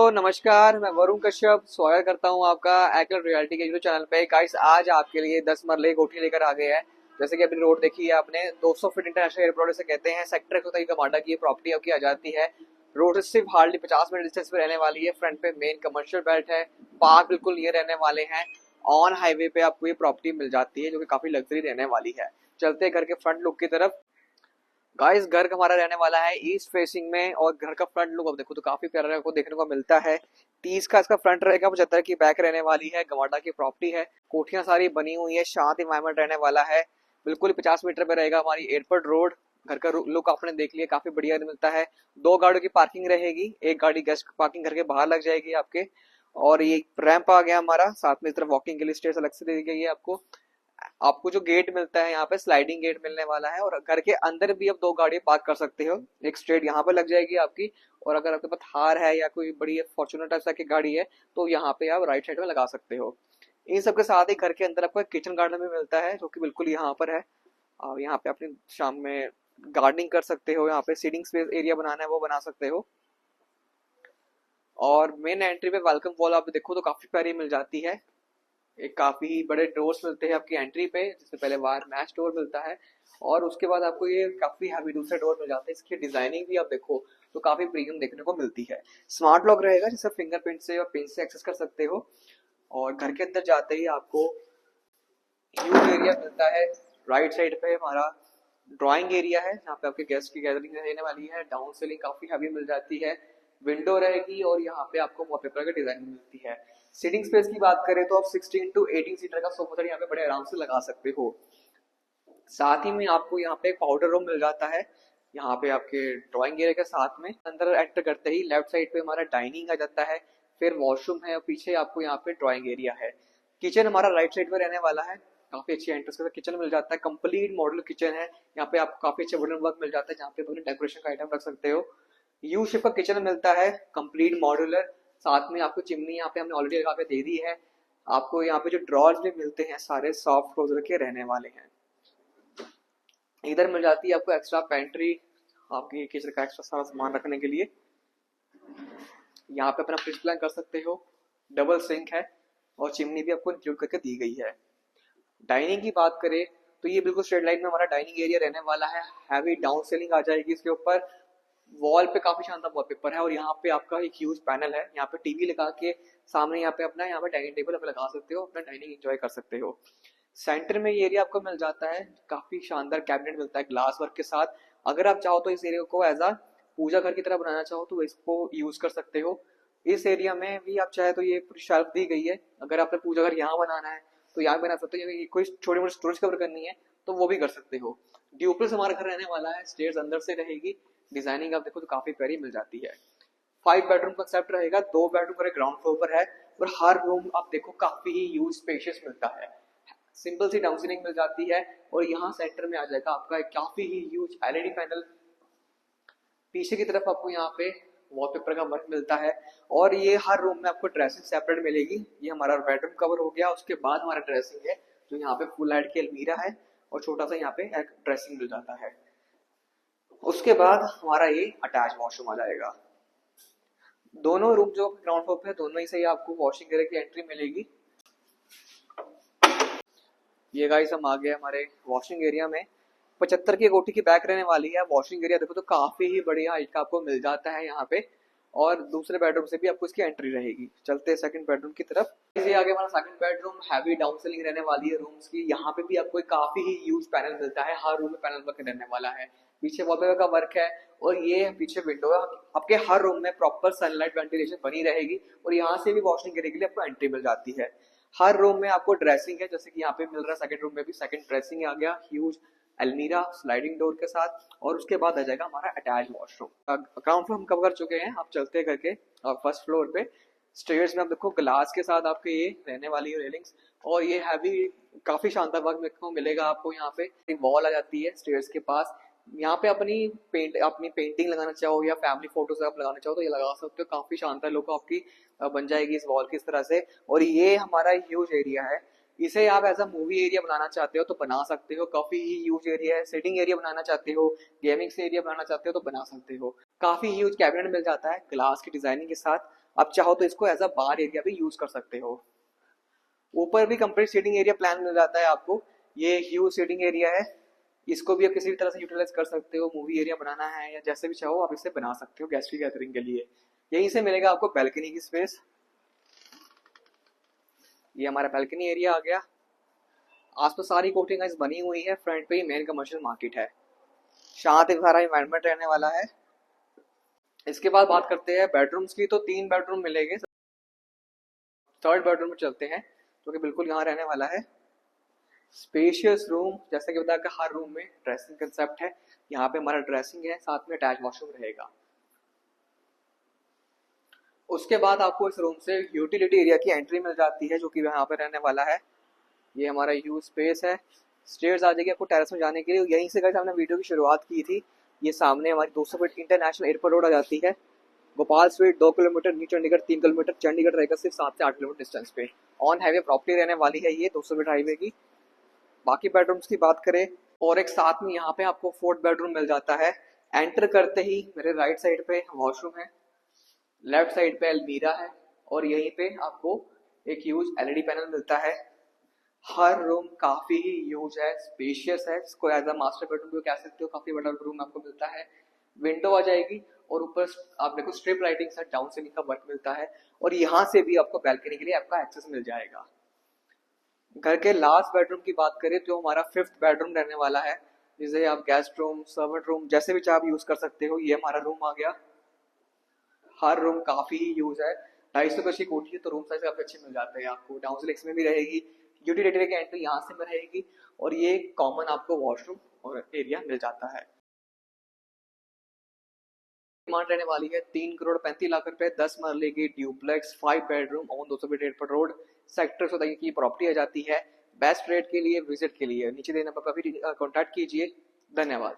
नमस्कार, मैं वरुण कश्यप स्वागत करता हूं आपका एक्टर रियलिटी के यूट्यूब चैनल पे। गाइस, आज आपके लिए 10 मरले कोठी लेकर आ गए हैं। जैसे कि अपनी रोड देखी है आपने, 200 फीट इंटरनेशनल एयरपोर्ट से कहते हैं। सेक्टर को गमाडा की प्रॉपर्टी आपकी आ जाती है। रोड से सिर्फ हार्डली 50 मिनट डिस्टेंस पे रहने वाली है। फ्रंट पे मेन कमर्शियल बेल्ट है, पार्क बिल्कुल नियर रहने वाले हैं। ऑन हाईवे पे आपको ये प्रॉपर्टी मिल जाती है, जो कि काफी लग्जरी रहने वाली है। चलते हैं घर के फ्रंट लुक की तरफ। गाइस, घर हमारा रहने वाला है ईस्ट फेसिंग में, और घर का फ्रंट लुक अब देखो तो काफी प्यारा आपको देखने को मिलता है। 30 का इसका फ्रंट रहेगा, 75 की बैक रहने वाली है। गमाडा की प्रॉपर्टी है, कोठियां सारी बनी हुई है, शांत इन्वायरमेंट रहने वाला है। बिल्कुल 50 मीटर पे रहेगा हमारी एयरपोर्ट रोड। घर का लुक आपने देख लिया, काफी बढ़िया मिलता है। 2 गाड़ियों की पार्किंग रहेगी, एक गाड़ी गेस्ट पार्किंग घर के बाहर लग जाएगी आपके। और ये रैंप आ गया हमारा, साथ में इस तरफ वॉकिंग के लिए स्टेज अलग से दी गई है आपको। आपको जो गेट मिलता है यहाँ पे स्लाइडिंग गेट मिलने वाला है, और घर के अंदर भी आप 2 गाड़ी पार्क कर सकते हो। एक स्ट्रेट यहाँ पे लग जाएगी आपकी, और अगर आपके पास थार है या कोई बड़ी फॉर्च्यूनर टाइप की गाड़ी है तो यहाँ पे आप राइट साइड में लगा सकते हो। इन सब के साथ ही घर के अंदर आपको एक किचन गार्डन भी मिलता है, जो कि बिल्कुल यहाँ पर है। और यहाँ पे अपनी शाम में गार्डनिंग कर सकते हो, यहाँ पे सीटिंग स्पेस एरिया बनाना है वो बना सकते हो। और मेन एंट्री पे वेलकम वॉल आप देखो तो काफी प्यारी मिल जाती है। एक काफी बड़े डोर्स मिलते हैं आपकी एंट्री पे, जिससे पहले बाहर मैच डोर मिलता है, और उसके बाद आपको ये काफी हैवी दूसरे डोर मिल जाते हैं। इसकी डिजाइनिंग भी आप देखो तो काफी प्रीमियम देखने को मिलती है। स्मार्ट लॉक रहेगा, जिसे फिंगरप्रिंट से और पिन से एक्सेस कर सकते हो। और घर के अंदर जाते ही आपको ह्यूज एरिया मिलता है। राइट साइड पे हमारा ड्राइंग एरिया है, जहाँ पे आपके गेस्ट की गैदरिंग रहने वाली है। डाउन सीलिंग काफी हैवी मिल जाती है, विंडो रहेगी, और यहाँ पे आपको वॉलपेपर की डिजाइनिंग मिलती है। सीटिंग स्पेस की बात करें तो आप 16 to 18 सीटर का सोफा सेट यहाँ पे बड़े आराम से लगा सकते हो। साथ ही में आपको यहाँ पे पाउडर रूम मिल जाता है, यहाँ पे आपके ड्राइंग एरिया के साथ में। अंदर एंटर करते ही लेफ्ट साइड पे हमारा डाइनिंग आ जाता है, फिर वॉशरूम है, और पीछे आपको यहाँ पे ड्राइंग एरिया है। किचन हमारा राइट साइड में रहने वाला है। काफी अच्छी एंट्रेंस के साथ किचन मिल जाता है, कंप्लीट मॉडल किचन है। यहाँ पे आपको काफी अच्छे वुडन वर्क मिल जाता है, जहाँ पे अपने डेकोरेशन का आइटम रख सकते हो। यू शेप का किचन मिलता है, कंप्लीट मॉड्यूलर। साथ में आपको चिमनी यहाँ पे हमने ऑलरेडी लगा के दे दी है। आपको यहाँ पे जो ड्रॉर्स भी मिलते हैं सारे सॉफ्ट क्लोजर के रहने वाले हैं। इधर मिल जाती है आपको एक्स्ट्रा पेंट्री, आपकी किचन का एक्स्ट्रा सारा सामान रखने के लिए। यहाँ पे अपना फ्रिज प्लान कर सकते हो, डबल सिंक है, और चिमनी भी आपको इंक्लूड करके दी गई है। डाइनिंग की बात करें तो ये बिल्कुल स्ट्रेट लाइन में हमारा डाइनिंग एरिया रहने वाला है। हैवी डाउन सीलिंग आ जाएगी इसके ऊपर। वॉल पे काफी शानदार वॉलपेपर है, और यहाँ पे आपका एक ह्यूज पैनल है। यहाँ पे टीवी लगा के सामने यहाँ पे अपना यहाँ पे डाइनिंग टेबल लगा सकते हो, अपना डाइनिंग एंजॉय कर सकते हो। सेंटर में ये एरिया आपको मिल जाता है, काफी शानदार कैबिनेट मिलता है ग्लास वर्क के साथ। अगर आप चाहो तो इस एरिया को एज अ पूजा घर की तरह बनाना चाहो तो इसको यूज कर सकते हो। इस एरिया में भी आप चाहे तो ये पूरी शेल्फ दी गई है, अगर आपने पूजा घर यहाँ बनाना है तो यहाँ बना सकते हो। कोई छोटी मोटी स्टोरेज कवर करनी है तो वो भी कर सकते हो। ड्यूप्लेक्स हमारा घर रहने वाला है, स्टेयर्स अंदर से रहेगी। डिजाइनिंग आप देखो तो काफी प्यारी मिल जाती है। 5 बेडरूम कंसेप्ट रहेगा, 2 बेडरूम पर ग्राउंड फ्लोर पर है, और हर रूम आप देखो काफी ही यूज स्पेशियस मिलता है। सिंपल सी डाउन सीलिंग मिल जाती है, और यहाँ सेंटर में आ जाएगा आपका एक काफी ही ह्यूज एलईडी पैनल। पीछे की तरफ आपको यहाँ पे वॉलपेपर का वर्क मिलता है, और ये हर रूम में आपको ड्रेसिंग सेपरेट मिलेगी। ये हमारा बेडरूम कवर हो गया, उसके बाद हमारा ड्रेसिंग है, जो यहाँ पे फुल हाइट की अलमीरा है, और छोटा सा यहाँ पे एक ड्रेसिंग मिल जाता है। उसके बाद हमारा ये अटैच वॉशरूम आ जाएगा। दोनों रूम जो ग्राउंड फ्लोर पे है, दोनों ही से आपको वॉशिंग एरिया की एंट्री मिलेगी। ये गाइस हम आ गए हमारे वॉशिंग एरिया में। 75 की कोठी की बैक रहने वाली है। वॉशिंग एरिया देखो तो काफी ही बढ़िया हाइट का आपको मिल जाता है यहाँ पे, और दूसरे बेडरूम से भी आपको इसकी एंट्री रहेगी। चलते हैं सेकंड बेडरूम की तरफ। ये आगे हमारा second bedroom, heavy down ceiling रहने वाली है रूम्स की। यहाँ पे भी आपको काफी ही यूज पैनल मिलता है, हर रूम में पैनल वर्क रहने वाला है। पीछे वॉलपेपर का वर्क है, और ये पीछे विंडो है। आपके हर रूम में प्रॉपर सनलाइट वेंटिलेशन बनी रहेगी, और यहाँ से भी वॉशिंग एरिया के लिए आपको एंट्री मिल जाती है। हर रूम में आपको ड्रेसिंग है, जैसे कि यहाँ पे मिल रहा है। सेकंड रूम में भी सेकंड ड्रेसिंग आ गया, ह्यूज अलमीरा स्लाइडिंग डोर के साथ। और उसके बाद आ जाएगा हमारा अटैच वॉशरूम। ग्राउंड फ्लोर हम कवर कर चुके हैं, आप चलते करके। और फर्स्ट फ्लोर पे स्टेयर्स में आप देखो ग्लास के साथ आपके ये रहने वाली है रेलिंग्स, और ये हैवी काफी शानदार वर्क मिलेगा आपको। यहाँ पे एक वॉल आ जाती है स्टेयर्स के पास। यहाँ पे अपनी पेंटिंग लगाना चाहो या फैमिली फोटोज आप लगाना चाहो तो ये लगा सकते हो। काफी शानदार लुक आपकी बन जाएगी इस वॉल की इस तरह से। और ये हमारा ह्यूज एरिया है, इसे आप एज अ मूवी एरिया बनाना चाहते हो तो बना सकते हो। काफी ही ह्यूज एरिया है। सिटिंग एरिया बनाना चाहते हो, गेमिंग एरिया बनाना चाहते हो तो बना सकते हो। काफी ह्यूज कैबिनेट मिल जाता है ग्लास की डिजाइनिंग के साथ। आप चाहो तो इसको एज अ बार एरिया भी यूज कर सकते हो। ऊपर भी कंप्लीट सीटिंग एरिया प्लान मिल जाता है आपको। ये ह्यूज सीटिंग एरिया है, इसको भी आप किसी भी तरह से यूटिलाइज कर सकते हो, मूवी एरिया बनाना है या जैसे भी चाहो आप इसे बना सकते हो गेस्ट की गैदरिंग के लिए। यहीं से मिलेगा आपको बैल्कनी की स्पेस। ये हमारा बैल्कनी एरिया आ गया। आसपास सारी कोटिंग बनी हुई है, फ्रंट पे ही मेन कमर्शियल मार्केट है, शांत सारा इन्वायरमेंट रहने वाला है। इसके बाद बात करते हैं बेडरूम्स की, तो 3 बेडरूम मिलेंगे। थर्ड बेडरूम में चलते हैं जो कि बिल्कुल यहाँ रहने वाला है। स्पेशियस रूम, जैसे कि बताया हर रूम में ड्रेसिंग कंसेप्ट है, यहाँ पे हमारा ड्रेसिंग है, साथ में अटैच वॉशरूम रहेगा। उसके बाद आपको इस रूम से यूटिलिटी एरिया की एंट्री मिल जाती है जो कि यहाँ पे रहने वाला है। ये हमारा यूज स्पेस है। स्टेयर्स आ जाएगी आपको टेरेस में जाने के लिए। यहीं से गाइस हमने वीडियो की शुरुआत की थी। ये सामने हमारी 200 फीट इंटरनेशनल एयरपोर्ट रोड आ जाती है। Gopal street 2 kilometre, new Chandigarh 3 kilometre, Chandigarh रहेगा सिर्फ 7 से 8 किलोमीटर डिस्टेंस पे। ऑन हाईवे प्रॉपर्टी रहने वाली है ये 200 फीट हाईवे की। बाकी बेडरूम्स की बात करें, और एक साथ में यहाँ पे आपको 4th बेडरूम मिल जाता है। एंटर करते ही मेरे राइट साइड पे वॉशरूम है, लेफ्ट साइड पे अलमीरा है, और यहीं पे आपको एक यूज एलईडी पैनल मिलता है। हर रूम काफी ही यूज है, स्पेशियस है, इसको एज अ मास्टर बेडरूम भी कह सकते हो। काफी बड़ा रूम आपको मिलता है। विंडो आ जाएगी और ऊपर आप देखो स्ट्रिप लाइटिंग से डाउन सीलिंग का वर्क मिलता है, और यहाँ से भी आपको बैल्कनी के लिए आपका एक्सेस मिल जाएगा। घर के लास्ट बेडरूम की बात करें तो हमारा 5th बेडरूम रहने वाला है, जिसे आप गेस्ट रूम, सर्वेंट रूम जैसे भी चाहे आप यूज कर सकते हो। ये हमारा रूम आ गया। हर रूम काफी ही यूज है। 250 गज की कोठी है तो रूम साइज काफी अच्छे मिल जाते हैं आपको। डाउन सिलेक्स में भी रहेगी, यूटिलिटी की एंट्री यहाँ से रहेगी, और ये कॉमन आपको वॉशरूम और एरिया मिल जाता है। डिमांड रहने वाली है 3 करोड़ 35 लाख रुपए, 10 मरले की duplex 5 bedroom on 200 feet airport road, sector 17 की प्रॉपर्टी आ जाती है। बेस्ट रेट के लिए, विजिट के लिए नीचे देने पर काफी कॉन्टैक्ट कीजिए। धन्यवाद।